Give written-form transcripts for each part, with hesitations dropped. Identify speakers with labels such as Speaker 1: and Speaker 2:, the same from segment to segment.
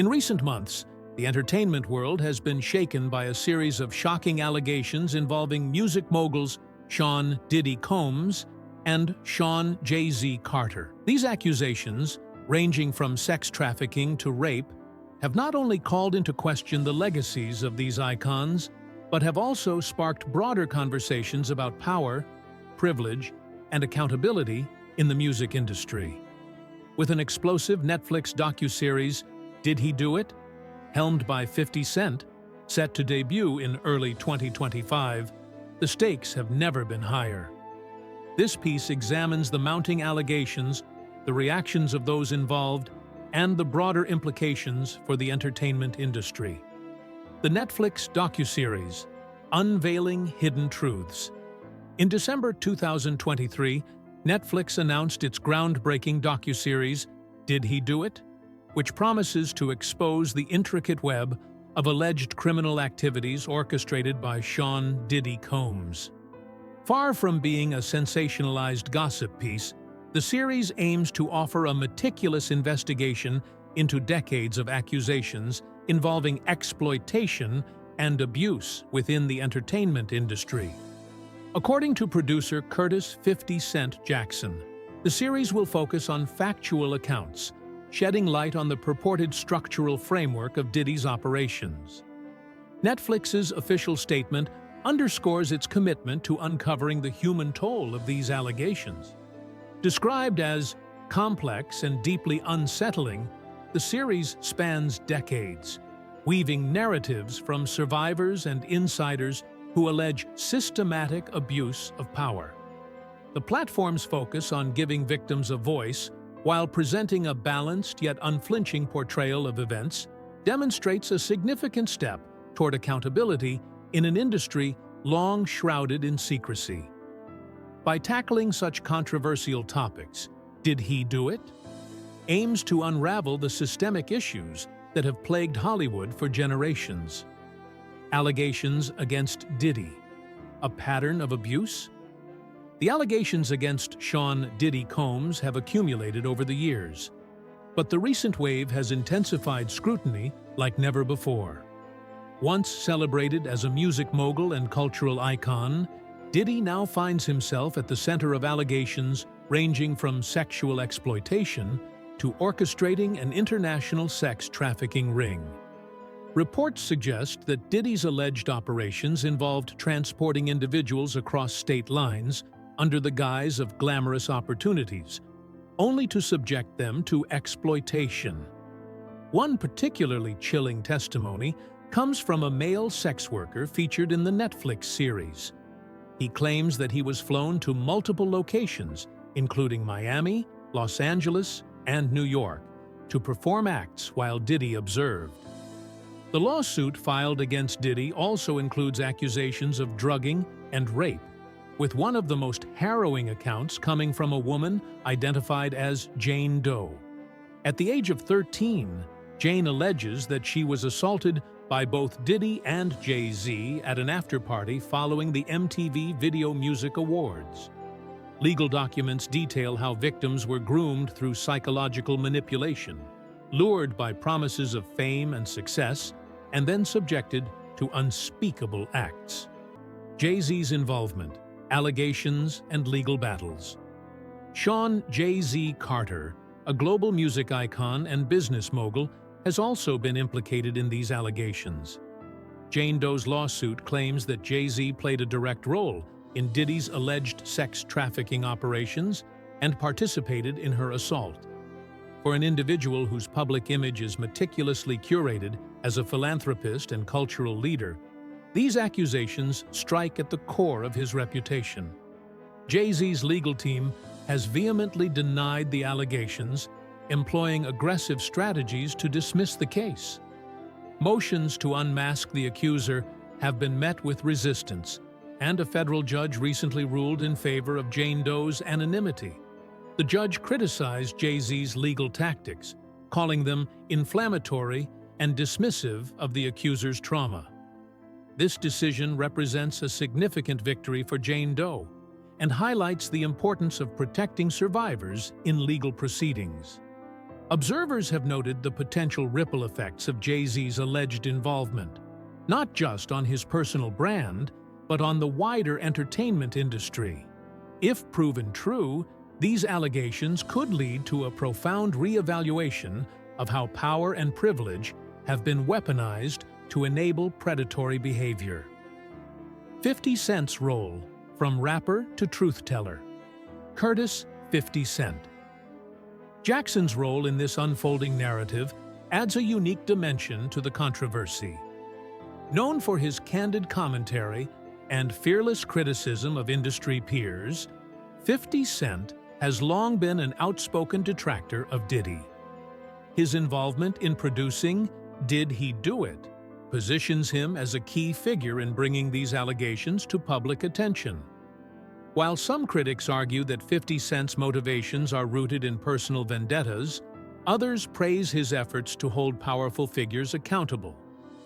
Speaker 1: In recent months, the entertainment world has been shaken by a series of shocking allegations involving music moguls Sean "Diddy" Combs and Sean "Jay-Z" Carter. These accusations, ranging from sex trafficking to rape, have not only called into question the legacies of these icons, but have also sparked broader conversations about power, privilege, and accountability in the music industry. With an explosive Netflix docuseries, Did He Do It?, helmed by 50 Cent, set to debut in early 2025, the stakes have never been higher. This piece examines the mounting allegations, the reactions of those involved, and the broader implications for the entertainment industry. The Netflix docuseries, Unveiling Hidden Truths. In December 2023, Netflix announced its groundbreaking docuseries, Did He Do It?, which promises to expose the intricate web of alleged criminal activities orchestrated by Sean "Diddy" Combs. Far from being a sensationalized gossip piece, the series aims to offer a meticulous investigation into decades of accusations involving exploitation and abuse within the entertainment industry. According to producer Curtis 50 Cent Jackson, the series will focus on factual accounts, shedding light on the purported structural framework of Diddy's operations. Netflix's official statement underscores its commitment to uncovering the human toll of these allegations. Described as complex and deeply unsettling, the series spans decades, weaving narratives from survivors and insiders who allege systematic abuse of power. The platform's focus on giving victims a voice, while presenting a balanced yet unflinching portrayal of events, demonstrates a significant step toward accountability in an industry long shrouded in secrecy. By tackling such controversial topics, Did He Do It? Aims to unravel the systemic issues that have plagued Hollywood for generations. Allegations against Diddy, a pattern of abuse? The allegations against Sean "Diddy" Combs have accumulated over the years, but the recent wave has intensified scrutiny like never before. Once celebrated as a music mogul and cultural icon, Diddy now finds himself at the center of allegations ranging from sexual exploitation to orchestrating an international sex trafficking ring. Reports suggest that Diddy's alleged operations involved transporting individuals across state lines under the guise of glamorous opportunities, only to subject them to exploitation. One particularly chilling testimony comes from a male sex worker featured in the Netflix series. He claims that he was flown to multiple locations, including Miami, Los Angeles, and New York, to perform acts while Diddy observed. The lawsuit filed against Diddy also includes accusations of drugging and rape, with one of the most harrowing accounts coming from a woman identified as Jane Doe. At the age of 13, Jane alleges that she was assaulted by both Diddy and Jay-Z at an after-party following the MTV Video Music Awards. Legal documents detail how victims were groomed through psychological manipulation, lured by promises of fame and success, and then subjected to unspeakable acts. Jay-Z's involvement, allegations, and legal battles. Sean "Jay-Z" Carter, a global music icon and business mogul, has also been implicated in these allegations. Jane Doe's lawsuit claims that Jay-Z played a direct role in Diddy's alleged sex trafficking operations and participated in her assault. For an individual whose public image is meticulously curated as a philanthropist and cultural leader, these accusations strike at the core of his reputation. Jay-Z's legal team has vehemently denied the allegations, employing aggressive strategies to dismiss the case. Motions to unmask the accuser have been met with resistance, and a federal judge recently ruled in favor of Jane Doe's anonymity. The judge criticized Jay-Z's legal tactics, calling them inflammatory and dismissive of the accuser's trauma. This decision represents a significant victory for Jane Doe and highlights the importance of protecting survivors in legal proceedings. Observers have noted the potential ripple effects of Jay-Z's alleged involvement, not just on his personal brand, but on the wider entertainment industry. If proven true, these allegations could lead to a profound re-evaluation of how power and privilege have been weaponized to enable predatory behavior. 50 Cent's role, from rapper to truth-teller. Curtis 50 Cent. Jackson's role in this unfolding narrative adds a unique dimension to the controversy. Known for his candid commentary and fearless criticism of industry peers, 50 Cent has long been an outspoken detractor of Diddy. His involvement in producing Did He Do It positions him as a key figure in bringing these allegations to public attention. While some critics argue that 50 Cent's motivations are rooted in personal vendettas, others praise his efforts to hold powerful figures accountable.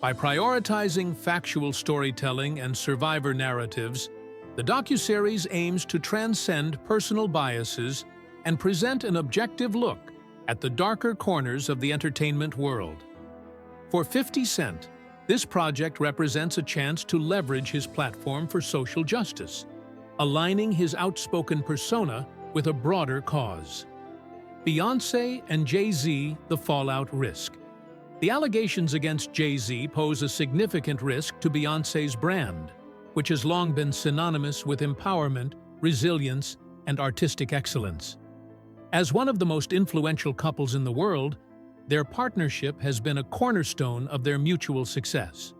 Speaker 1: By prioritizing factual storytelling and survivor narratives, the docuseries aims to transcend personal biases and present an objective look at the darker corners of the entertainment world. For 50 Cent, this project represents a chance to leverage his platform for social justice, aligning his outspoken persona with a broader cause. Beyoncé and Jay-Z, the fallout risk. The allegations against Jay-Z pose a significant risk to Beyoncé's brand, which has long been synonymous with empowerment, resilience, and artistic excellence. As one of the most influential couples in the world, their partnership has been a cornerstone of their mutual success.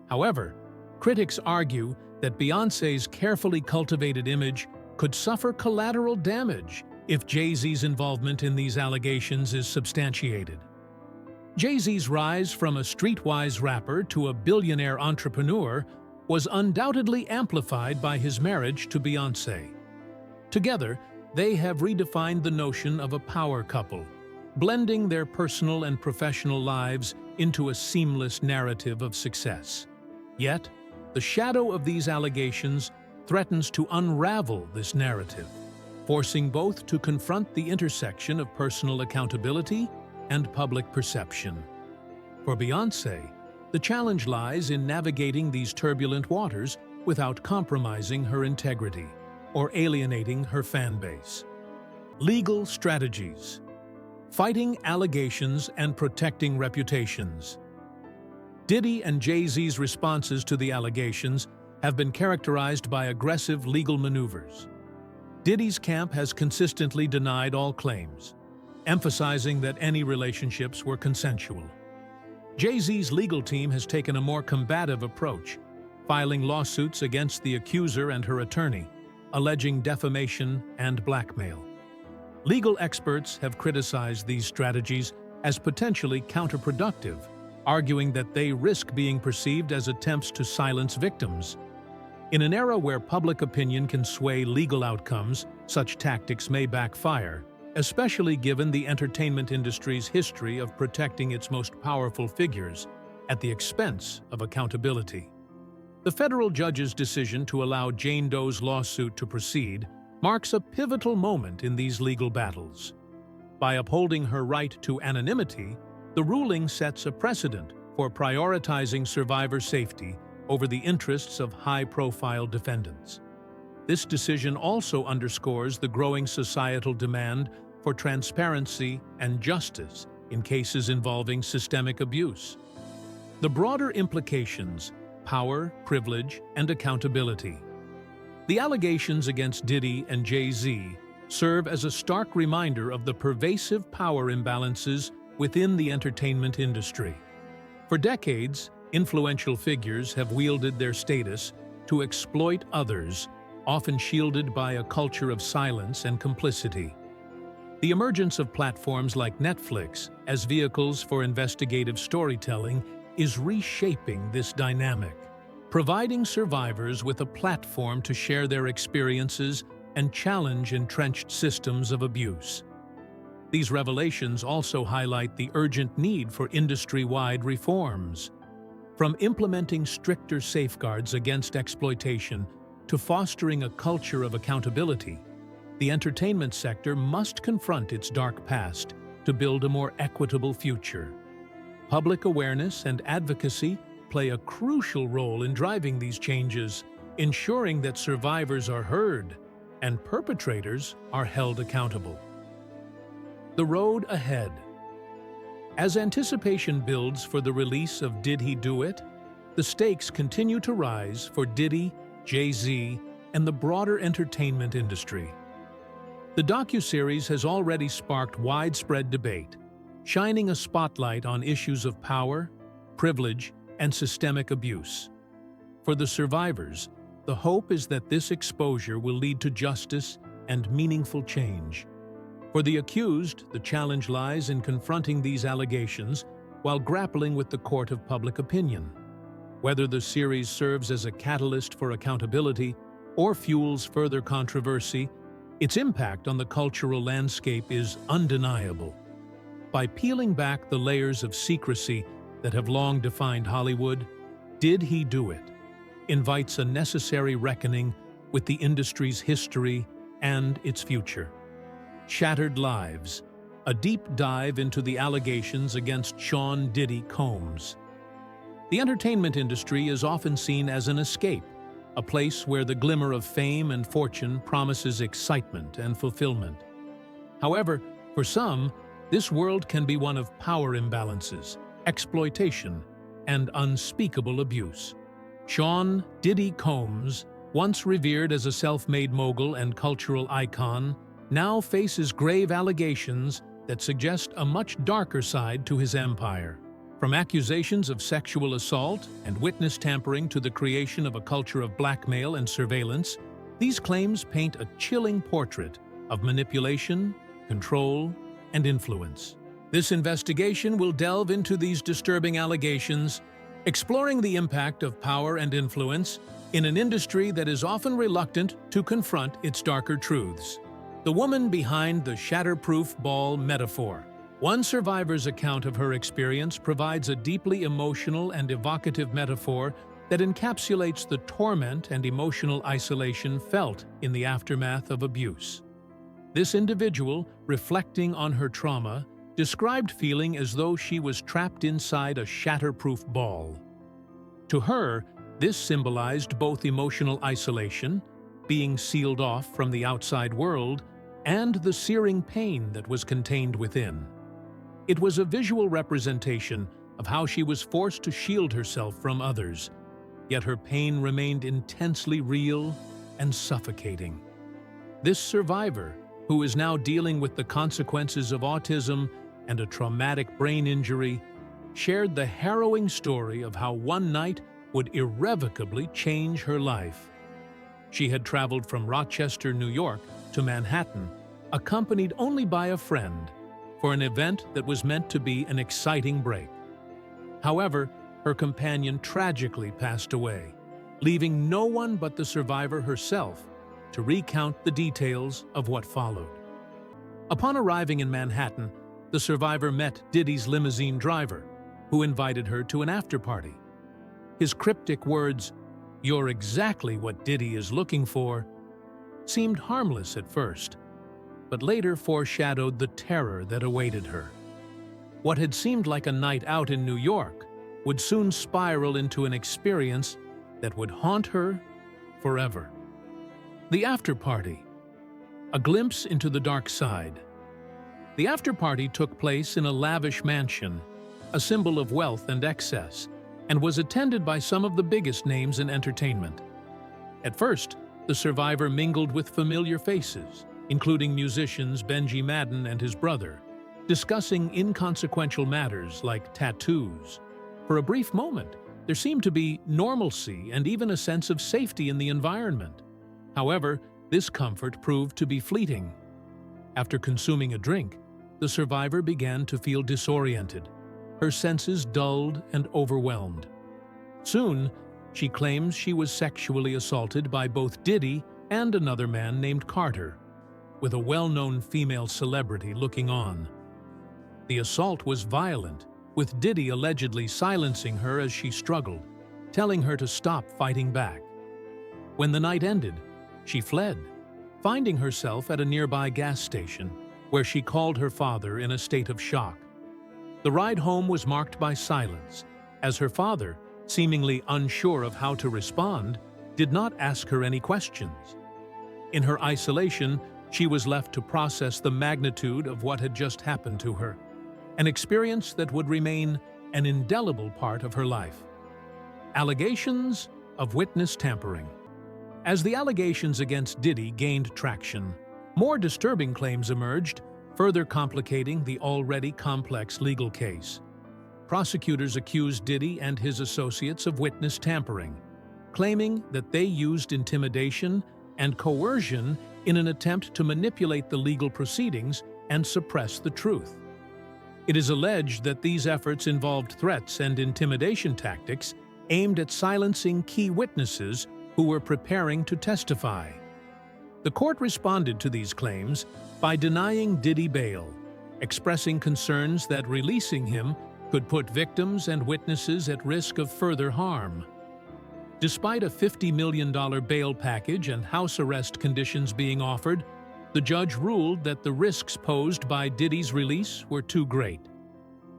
Speaker 1: However, critics argue that Beyoncé's carefully cultivated image could suffer collateral damage if Jay-Z's involvement in these allegations is substantiated. Jay-Z's rise from a streetwise rapper to a billionaire entrepreneur was undoubtedly amplified by his marriage to Beyoncé. Together, they have redefined the notion of a power couple, blending their personal and professional lives into a seamless narrative of success. Yet, the shadow of these allegations threatens to unravel this narrative, forcing both to confront the intersection of personal accountability and public perception. For Beyoncé, the challenge lies in navigating these turbulent waters without compromising her integrity or alienating her fan base. Legal strategies. Fighting allegations and protecting reputations. Diddy and Jay-Z's responses to the allegations have been characterized by aggressive legal maneuvers. Diddy's camp has consistently denied all claims, emphasizing that any relationships were consensual. Jay-Z's legal team has taken a more combative approach, filing lawsuits against the accuser and her attorney, alleging defamation and blackmail. Legal experts have criticized these strategies as potentially counterproductive, arguing that they risk being perceived as attempts to silence victims. In an era where public opinion can sway legal outcomes, such tactics may backfire, especially given the entertainment industry's history of protecting its most powerful figures at the expense of accountability. The federal judge's decision to allow Jane Doe's lawsuit to proceed marks a pivotal moment in these legal battles. By upholding her right to anonymity, the ruling sets a precedent for prioritizing survivor safety over the interests of high-profile defendants. This decision also underscores the growing societal demand for transparency and justice in cases involving systemic abuse. The broader implications: power, privilege, and accountability. The allegations against Diddy and Jay-Z serve as a stark reminder of the pervasive power imbalances within the entertainment industry. For decades, influential figures have wielded their status to exploit others, often shielded by a culture of silence and complicity. The emergence of platforms like Netflix as vehicles for investigative storytelling is reshaping this dynamic, providing survivors with a platform to share their experiences and challenge entrenched systems of abuse. These revelations also highlight the urgent need for industry-wide reforms. From implementing stricter safeguards against exploitation to fostering a culture of accountability, the entertainment sector must confront its dark past to build a more equitable future. Public awareness and advocacy play a crucial role in driving these changes, ensuring that survivors are heard and perpetrators are held accountable. The road ahead. As anticipation builds for the release of Did He Do It?, the stakes continue to rise for Diddy, Jay-Z, and the broader entertainment industry. The docuseries has already sparked widespread debate, shining a spotlight on issues of power, privilege, and systemic abuse. For the survivors, the hope is that this exposure will lead to justice and meaningful change. For the accused, the challenge lies in confronting these allegations while grappling with the court of public opinion. Whether the series serves as a catalyst for accountability or fuels further controversy, its impact on the cultural landscape is undeniable. By peeling back the layers of secrecy that have long defined Hollywood, Did He Do It? Invites a necessary reckoning with the industry's history and its future. Shattered Lives, a deep dive into the allegations against Sean Diddy Combs. The entertainment industry is often seen as an escape, a place where the glimmer of fame and fortune promises excitement and fulfillment. However, for some, this world can be one of power imbalances, exploitation, and unspeakable abuse. Sean Diddy Combs, once revered as a self-made mogul and cultural icon, now faces grave allegations that suggest a much darker side to his empire. From accusations of sexual assault and witness tampering to the creation of a culture of blackmail and surveillance, these claims paint a chilling portrait of manipulation, control, and influence. This investigation will delve into these disturbing allegations, exploring the impact of power and influence in an industry that is often reluctant to confront its darker truths. The woman behind the shatterproof ball metaphor. One survivor's account of her experience provides a deeply emotional and evocative metaphor that encapsulates the torment and emotional isolation felt in the aftermath of abuse. This individual, reflecting on her trauma, described feeling as though she was trapped inside a shatterproof ball. To her, this symbolized both emotional isolation, being sealed off from the outside world, and the searing pain that was contained within. It was a visual representation of how she was forced to shield herself from others, yet her pain remained intensely real and suffocating. This survivor, who is now dealing with the consequences of autism and a traumatic brain injury, shared the harrowing story of how one night would irrevocably change her life. She had traveled from Rochester, New York, to Manhattan, accompanied only by a friend, for an event that was meant to be an exciting break. However, her companion tragically passed away, leaving no one but the survivor herself to recount the details of what followed. Upon arriving in Manhattan, the survivor met Diddy's limousine driver, who invited her to an after-party. His cryptic words, "You're exactly what Diddy is looking for," seemed harmless at first, but later foreshadowed the terror that awaited her. What had seemed like a night out in New York would soon spiral into an experience that would haunt her forever. The after-party, a glimpse into the dark side. The after-party took place in a lavish mansion, a symbol of wealth and excess, and was attended by some of the biggest names in entertainment. At first, the survivor mingled with familiar faces, including musicians Benji Madden and his brother, discussing inconsequential matters like tattoos. For a brief moment, there seemed to be normalcy and even a sense of safety in the environment. However, this comfort proved to be fleeting. After consuming a drink, the survivor began to feel disoriented, her senses dulled and overwhelmed. Soon, she claims she was sexually assaulted by both Diddy and another man named Carter, with a well-known female celebrity looking on. The assault was violent, with Diddy allegedly silencing her as she struggled, telling her to stop fighting back. When the night ended, she fled, finding herself at a nearby gas station, where she called her father in a state of shock. The ride home was marked by silence, as her father, seemingly unsure of how to respond, did not ask her any questions. In her isolation, she was left to process the magnitude of what had just happened to her, an experience that would remain an indelible part of her life. Allegations of witness tampering. As the allegations against Diddy gained traction, more disturbing claims emerged, further complicating the already complex legal case. Prosecutors accused Diddy and his associates of witness tampering, claiming that they used intimidation and coercion in an attempt to manipulate the legal proceedings and suppress the truth. It is alleged that these efforts involved threats and intimidation tactics aimed at silencing key witnesses who were preparing to testify. The court responded to these claims by denying Diddy bail, expressing concerns that releasing him could put victims and witnesses at risk of further harm. Despite a $50 million bail package and house arrest conditions being offered, the judge ruled that the risks posed by Diddy's release were too great.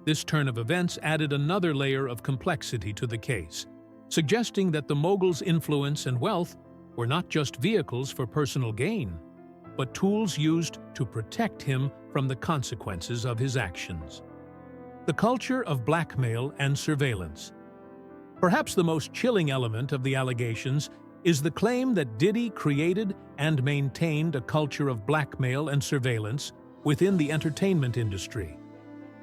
Speaker 1: This turn of events added another layer of complexity to the case, suggesting that the mogul's influence and wealth were not just vehicles for personal gain, but tools used to protect him from the consequences of his actions. The culture of blackmail and surveillance. Perhaps the most chilling element of the allegations is the claim that Diddy created and maintained a culture of blackmail and surveillance within the entertainment industry.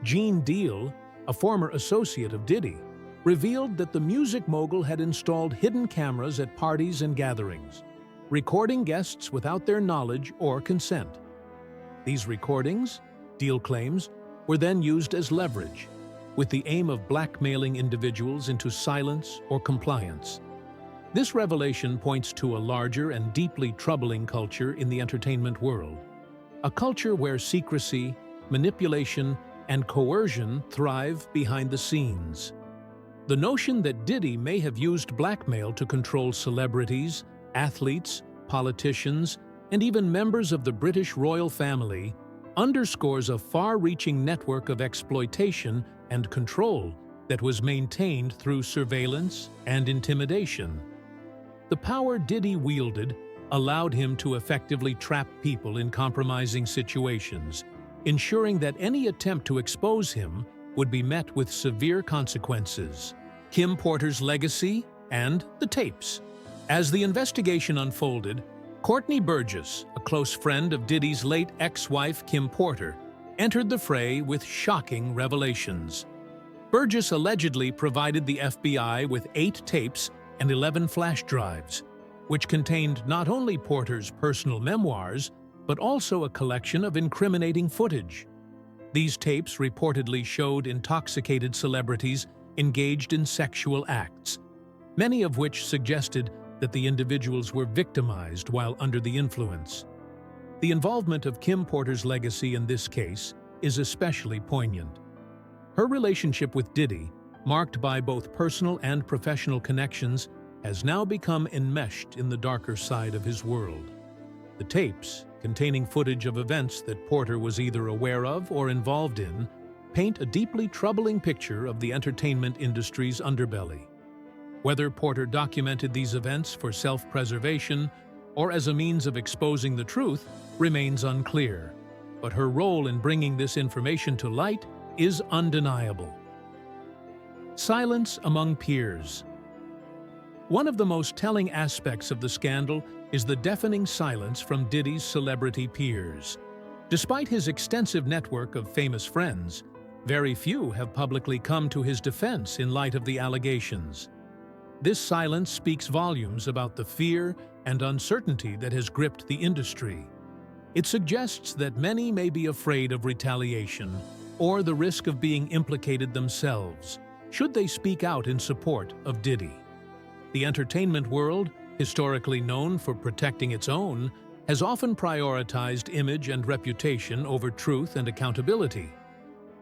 Speaker 1: Gene Deal, a former associate of Diddy, revealed that the music mogul had installed hidden cameras at parties and gatherings, recording guests without their knowledge or consent. These recordings, Deal claims, were then used as leverage, with the aim of blackmailing individuals into silence or compliance. This revelation points to a larger and deeply troubling culture in the entertainment world, a culture where secrecy, manipulation, and coercion thrive behind the scenes. The notion that Diddy may have used blackmail to control celebrities, athletes, politicians, and even members of the British royal family underscores a far-reaching network of exploitation and control that was maintained through surveillance and intimidation. The power Diddy wielded allowed him to effectively trap people in compromising situations, ensuring that any attempt to expose him would be met with severe consequences. Kim Porter's legacy and the tapes. As the investigation unfolded, Courtney Burgess, a close friend of Diddy's late ex-wife Kim Porter, entered the fray with shocking revelations. Burgess allegedly provided the FBI with 8 tapes and 11 flash drives, which contained not only Porter's personal memoirs, but also a collection of incriminating footage. These tapes reportedly showed intoxicated celebrities engaged in sexual acts, many of which suggested that the individuals were victimized while under the influence. The involvement of Kim Porter's legacy in this case is especially poignant. Her relationship with Diddy, marked by both personal and professional connections, has now become enmeshed in the darker side of his world. The tapes, containing footage of events that Porter was either aware of or involved in, paint a deeply troubling picture of the entertainment industry's underbelly. Whether Porter documented these events for self-preservation or as a means of exposing the truth remains unclear, but her role in bringing this information to light is undeniable. Silence among peers. One of the most telling aspects of the scandal is the deafening silence from Diddy's celebrity peers. Despite his extensive network of famous friends, very few have publicly come to his defense in light of the allegations. This silence speaks volumes about the fear and uncertainty that has gripped the industry. It suggests that many may be afraid of retaliation or the risk of being implicated themselves, should they speak out in support of Diddy. The entertainment world, historically known for protecting its own, has often prioritized image and reputation over truth and accountability.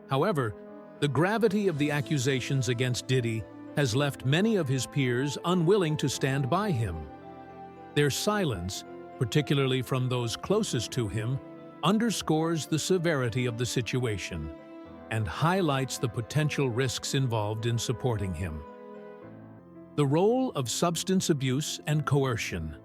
Speaker 1: However, the gravity of the accusations against Diddy has left many of his peers unwilling to stand by him. Their silence, particularly from those closest to him, underscores the severity of the situation and highlights the potential risks involved in supporting him. The role of substance abuse and coercion.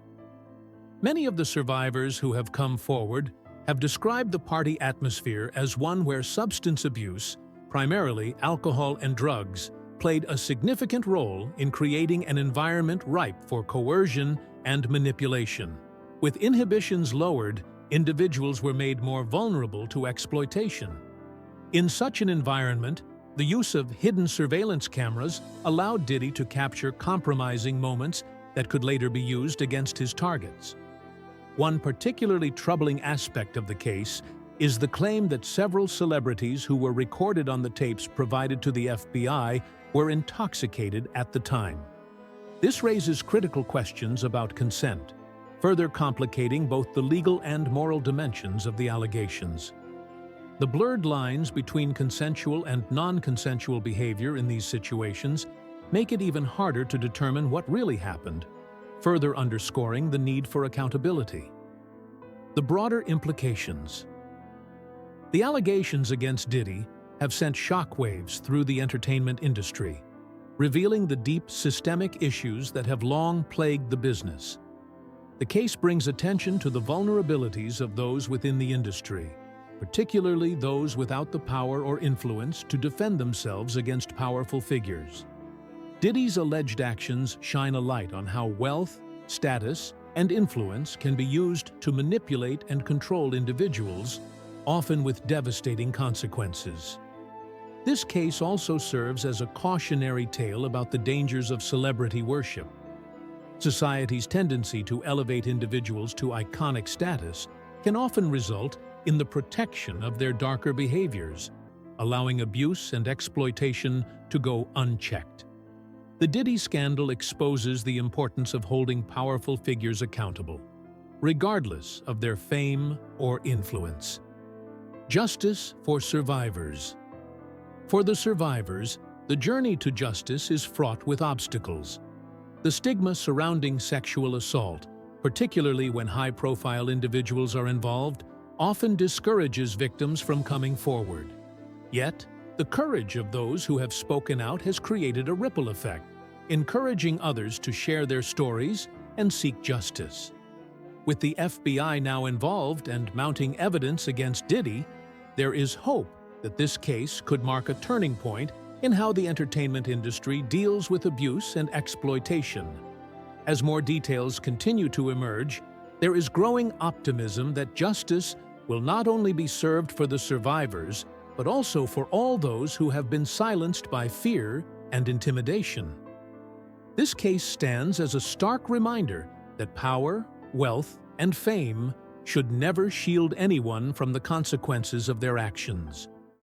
Speaker 1: Many of the survivors who have come forward have described the party atmosphere as one where substance abuse, primarily alcohol and drugs, played a significant role in creating an environment ripe for coercion and manipulation. With inhibitions lowered, individuals were made more vulnerable to exploitation. In such an environment, the use of hidden surveillance cameras allowed Diddy to capture compromising moments that could later be used against his targets. One particularly troubling aspect of the case is the claim that several celebrities who were recorded on the tapes provided to the FBI were intoxicated at the time. This raises critical questions about consent, further complicating both the legal and moral dimensions of the allegations. The blurred lines between consensual and non-consensual behavior in these situations make it even harder to determine what really happened, further underscoring the need for accountability. The broader implications. The allegations against Diddy have sent shockwaves through the entertainment industry, revealing the deep systemic issues that have long plagued the business. The case brings attention to the vulnerabilities of those within the industry, particularly those without the power or influence to defend themselves against powerful figures. Diddy's alleged actions shine a light on how wealth, status, and influence can be used to manipulate and control individuals, often with devastating consequences. This case also serves as a cautionary tale about the dangers of celebrity worship. Society's tendency to elevate individuals to iconic status can often result in the protection of their darker behaviors, allowing abuse and exploitation to go unchecked. The Diddy scandal exposes the importance of holding powerful figures accountable, regardless of their fame or influence. Justice for survivors. For the survivors, the journey to justice is fraught with obstacles. The stigma surrounding sexual assault, particularly when high-profile individuals are involved, often discourages victims from coming forward. Yet, the courage of those who have spoken out has created a ripple effect, encouraging others to share their stories and seek justice. With the FBI now involved and mounting evidence against Diddy, there is hope that this case could mark a turning point in how the entertainment industry deals with abuse and exploitation. As more details continue to emerge, there is growing optimism that justice will not only be served for the survivors, but also for all those who have been silenced by fear and intimidation. This case stands as a stark reminder that power, wealth, and fame should never shield anyone from the consequences of their actions.